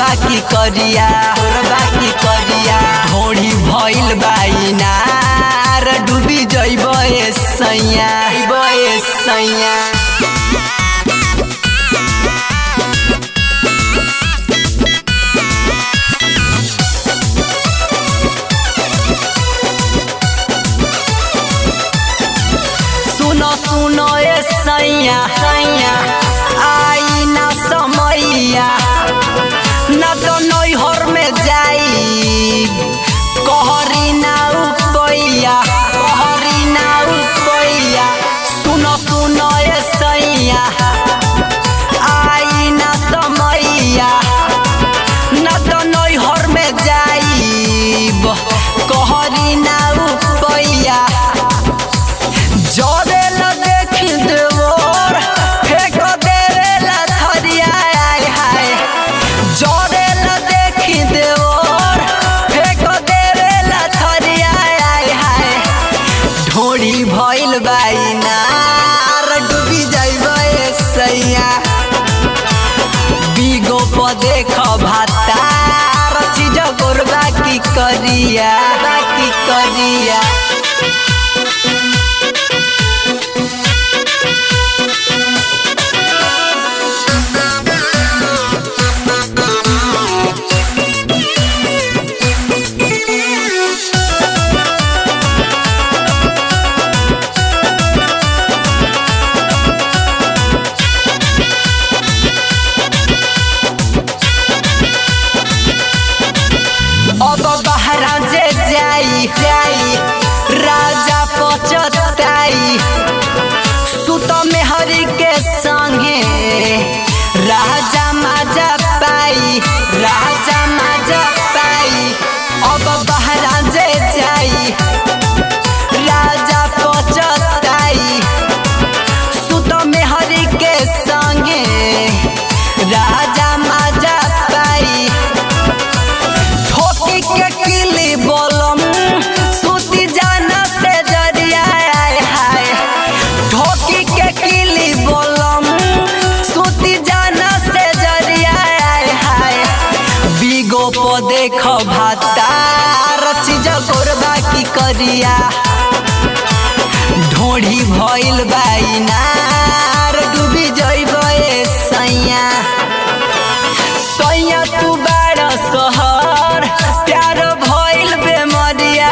गोरबा की करिया ढोड़ी भइल बाइनार डूबी जइबे सैया सुनो ए सैया आई ना समैया न तो नैहर में जाई कहरी ना उपैया सुनो ए सैया आई ना समैया न तो नैहर में जाई कहरी ना उपैया ढोड़ी भइल बाइनार डूबी जइबे सैया बीगो पर देख भातार चीज गोरबा की करिया अब बहरा जे जाई राजा पचताई सुत मेहरी के संगे राजा मजा पाई अब बहरा जे जाई राजा पचताई सुत मेहरी के संगे राजा मजा पाई के किली बोलम सूती जाना से जरिया ढोकी के किली बोलम सूती जाना से जरिया बीगो पो देख भातार चीज गोरबा की करिया ढोड़ी भइल बाइनार डूबी जइबे सैया तू बड़ा शहर प्यार भइल बेमरिया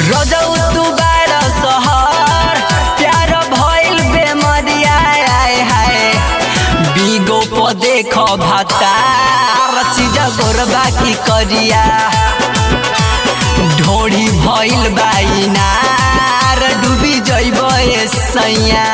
रजऊ तू बड़ा शहर प्यार भइल बेमरिया बीगो पर देख भातार चीज गोरबा की करिया ढोड़ी भइल बाइनार डूबी जइबे सैया।